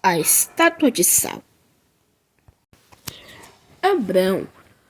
a estátua de sal. Abrão,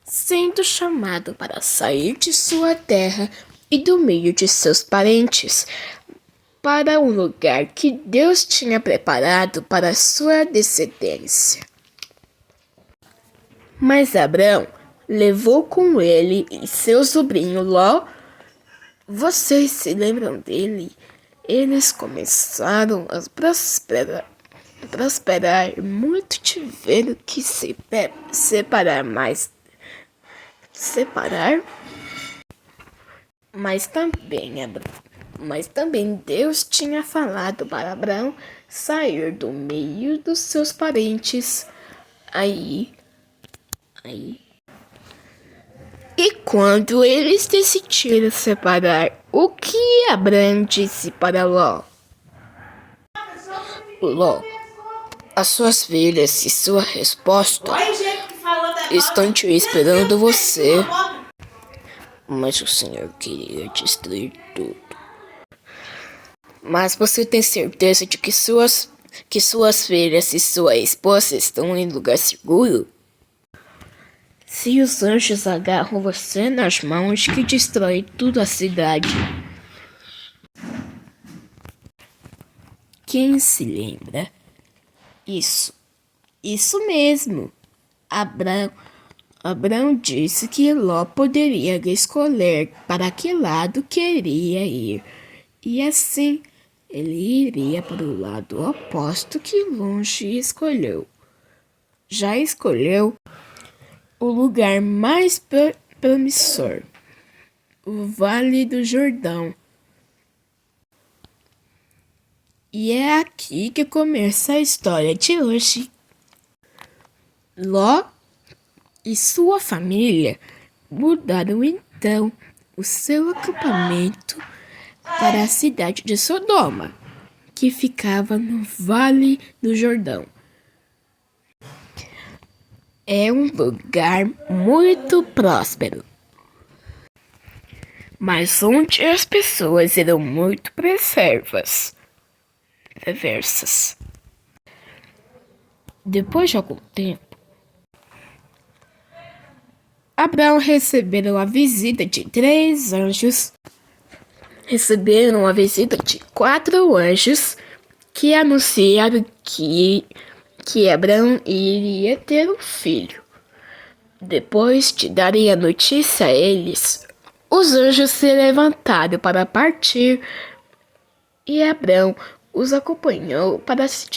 sendo chamado para sair de sua terra e do meio de seus parentes, para um lugar que Deus tinha preparado para sua descendência. Mas Abrão levou com ele e seu sobrinho Ló. Vocês se lembram dele? Eles começaram a prosperar muito, tiveram que se separar, mas também Deus tinha falado para Abraão sair do meio dos seus parentes. E quando eles decidiram separar, o que Abraão disse para Ló? Ló, as suas filhas e sua resposta estão te esperando você. Mas o Senhor queria destruir tudo. Mas você tem certeza de que suas filhas e sua esposa estão em lugar seguro? Se os anjos agarram você nas mãos, que destrói toda a cidade. Quem se lembra? Isso mesmo. Abrão disse que Ló poderia escolher para que lado queria ir. E assim, ele iria para o lado oposto que longe escolheu. Já escolheu o lugar mais promissor, o Vale do Jordão. E é aqui que começa a história de hoje. Ló e sua família mudaram então o seu acampamento para a cidade de Sodoma, que ficava no Vale do Jordão. É um lugar muito próspero, mas onde as pessoas eram muito perversas. Depois de algum tempo, Abraão recebeu a visita de 3 anjos. Receberam a visita de 4 anjos que anunciaram que Abraão iria ter um filho. Depois de darem a notícia a eles, os anjos se levantaram para partir e Abraão os acompanhou para se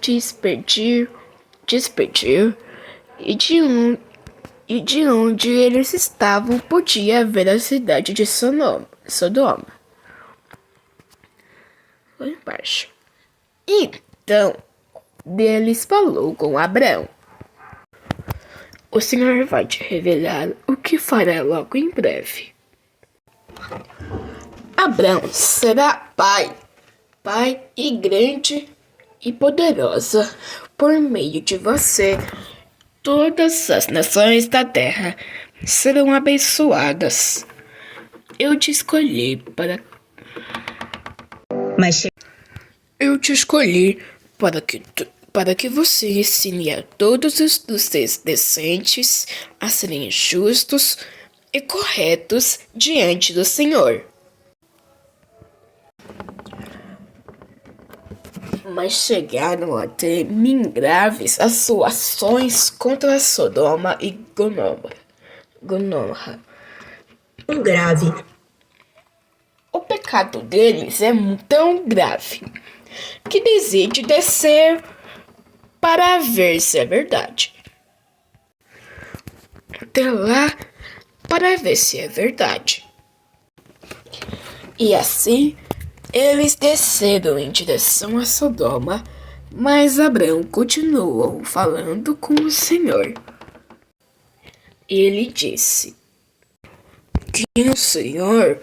despedir e de onde eles estavam podia ver a cidade de Sodoma. Lá embaixo. Então, Deus falou com Abraão: o Senhor vai te revelar o que fará logo em breve. Abraão será pai e grande e poderosa. Por meio de você, todas as nações da terra serão abençoadas. Eu te escolhi para que você ensine a todos os seus descendentes a serem justos e corretos diante do Senhor. Mas chegaram até mim graves as suas ações contra Sodoma e Gomorra. Grave. O pecado deles é tão grave que decide descer para ver se é verdade. Até lá, para ver se é verdade. E assim, eles desceram em direção a Sodoma, mas Abraão continuou falando com o Senhor. Ele disse que o Senhor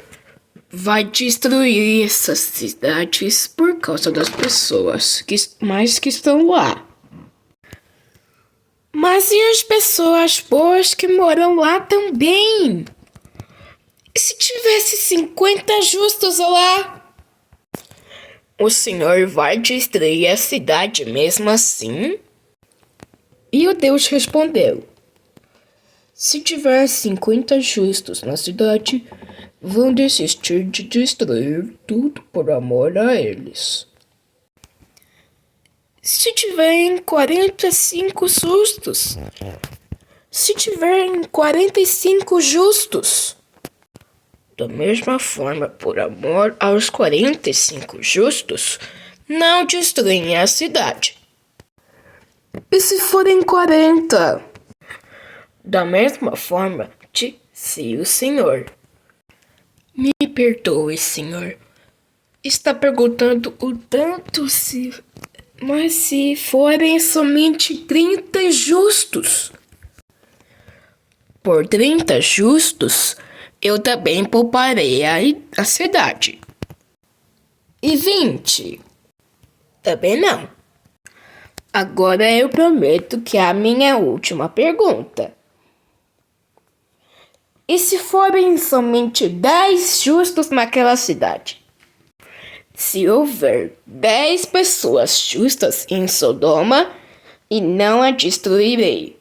vai destruir essas cidades por causa das pessoas que estão lá. Mas e as pessoas boas que moram lá também? E se tivesse 50 justos lá? O senhor vai destruir a cidade mesmo assim? E o Deus respondeu: se tiver 50 justos na cidade, vão desistir de destruir tudo por amor a eles. Se tiverem 45 justos, se tiverem 45 justos, da mesma forma, por amor aos 45 justos, não destruem a cidade. E se forem 40? Da mesma forma, disse o Senhor. Me perdoe, Senhor. Está perguntando o tanto se... Mas se forem somente 30 justos? Por 30 justos, eu também pouparei a cidade. E 20? Também não. Agora eu prometo que é a minha última pergunta. E se forem somente 10 justos naquela cidade? Se houver 10 pessoas justas em Sodoma, e não a destruirei.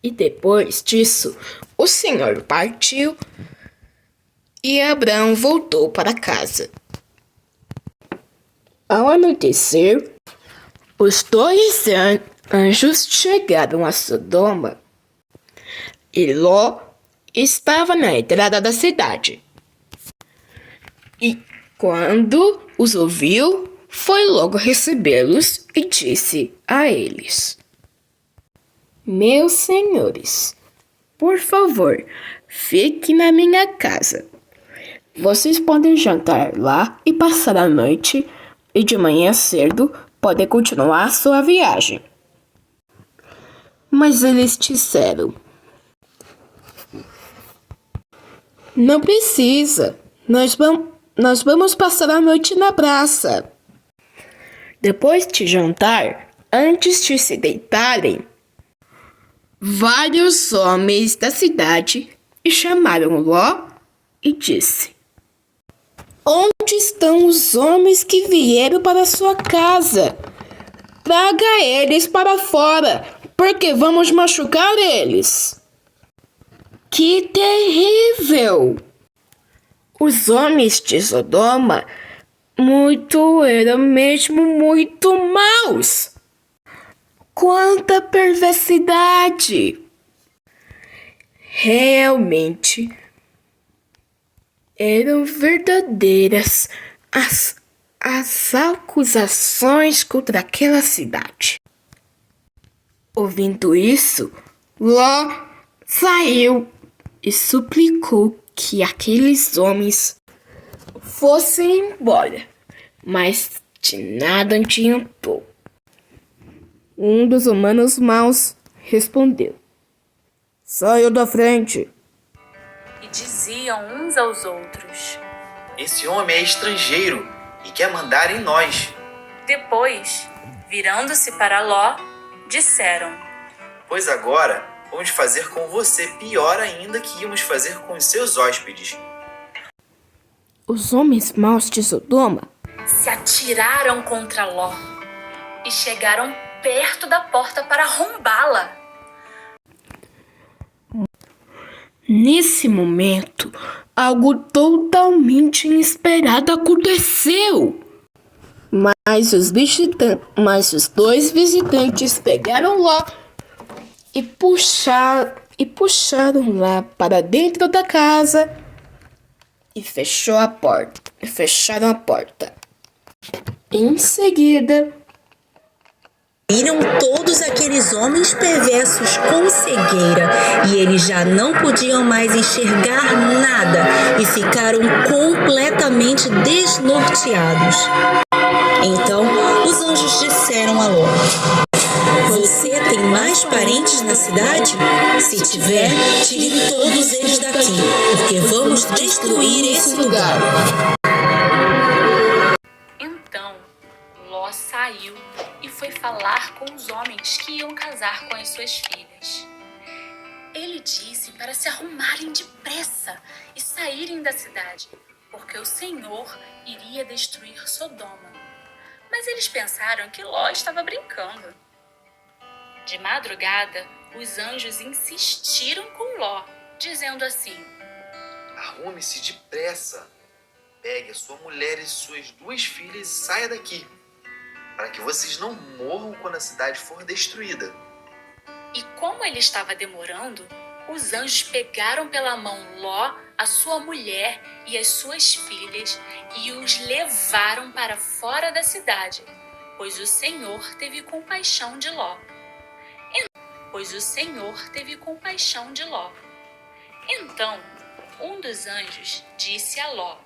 E depois disso, o Senhor partiu e Abraão voltou para casa. Ao anoitecer, os 2 anjos chegaram a Sodoma e Ló estava na entrada da cidade. E quando os ouviu, foi logo recebê-los e disse a eles: meus senhores, por favor, fiquem na minha casa. Vocês podem jantar lá e passar a noite, e de manhã cedo podem continuar sua viagem. Mas eles disseram: não precisa, nós vamos passar a noite na praça. Depois de jantar, antes de se deitarem, vários homens da cidade chamaram Ló e disse: onde estão os homens que vieram para sua casa? Traga eles para fora, porque vamos machucar eles. Que terrível! Os homens de Sodoma eram mesmo muito maus. Quanta perversidade! Realmente eram verdadeiras as acusações contra aquela cidade. Ouvindo isso, Ló saiu e suplicou que aqueles homens fossem embora, mas de nada adiantou. Um dos humanos maus respondeu: saiu da frente. E diziam uns aos outros: esse homem é estrangeiro e quer mandar em nós. Depois, virando-se para Ló, disseram: pois agora vamos fazer com você pior ainda que íamos fazer com os seus hóspedes. Os homens maus de Sodoma se atiraram contra Ló e chegaram perto da porta para arrombá-la. Nesse momento, algo totalmente inesperado aconteceu. Mas os 2 visitantes pegaram Ló e puxaram lá para dentro da casa e fecharam a porta. Em seguida, Viram todos aqueles homens perversos com cegueira, e eles já não podiam mais enxergar nada e ficaram completamente desnorteados. Então, os anjos disseram a Ló: você tem mais parentes na cidade? Se tiver, tire todos eles daqui, porque vamos destruir esse lugar. Então, Ló saiu e foi falar com os homens que iam casar com as suas filhas. Ele disse para se arrumarem depressa e saírem da cidade, porque o Senhor iria destruir Sodoma. Mas eles pensaram que Ló estava brincando. De madrugada, os anjos insistiram com Ló, dizendo assim: Arrume-se depressa. Pegue a sua mulher e suas 2 filhas e saia daqui, para que vocês não morram quando a cidade for destruída. E como ele estava demorando, os anjos pegaram pela mão Ló, a sua mulher e as suas filhas e os levaram para fora da cidade, pois o Senhor teve compaixão de Ló. Então, um dos anjos disse a Ló: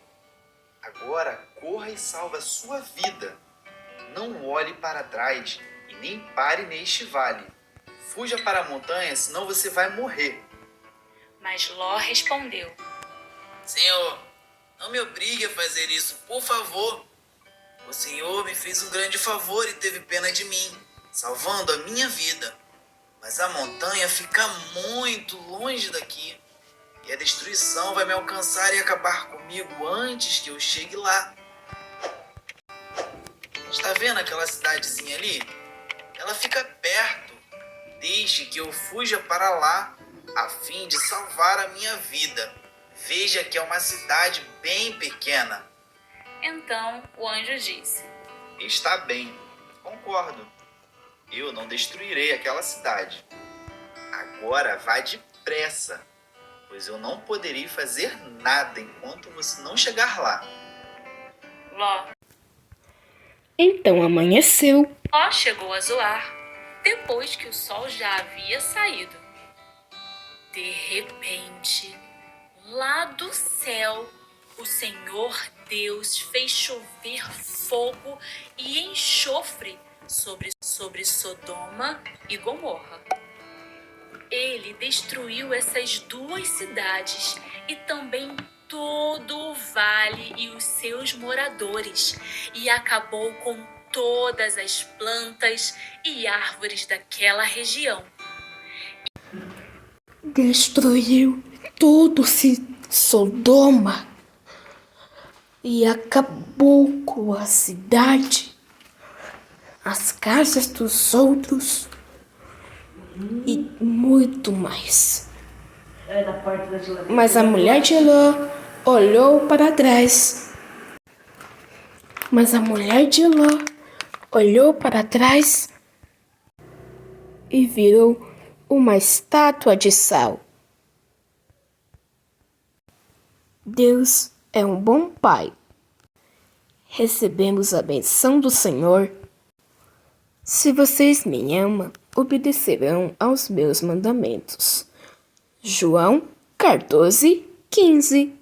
Agora corra e salva a sua vida. Não olhe para trás e nem pare neste vale. Fuja para a montanha, senão você vai morrer. Mas Ló respondeu: Senhor, não me obrigue a fazer isso, por favor. O Senhor me fez um grande favor e teve pena de mim, salvando a minha vida. Mas a montanha fica muito longe daqui, e a destruição vai me alcançar e acabar comigo antes que eu chegue lá. Está vendo aquela cidadezinha ali? Ela fica perto. Deixe que eu fuja para lá, a fim de salvar a minha vida. Veja que é uma cidade bem pequena. Então o anjo disse: Está bem, concordo. Eu não destruirei aquela cidade. Agora vá depressa, pois eu não poderei fazer nada enquanto você não chegar lá. Ló Então amanheceu. Ló chegou a Zoar, depois que o sol já havia saído. De repente, lá do céu, o Senhor Deus fez chover fogo e enxofre sobre Sodoma e Gomorra. Ele destruiu essas 2 cidades e também todo o vale e os seus moradores, e acabou com todas as plantas e árvores daquela região. Destruiu todo Sodoma e acabou com a cidade, as casas dos outros e muito mais. Mas a mulher de Ló olhou para trás. E virou uma estátua de sal. Deus é um bom Pai. Recebemos a benção do Senhor. Se vocês me amam, obedecerão aos meus mandamentos. João 14:15.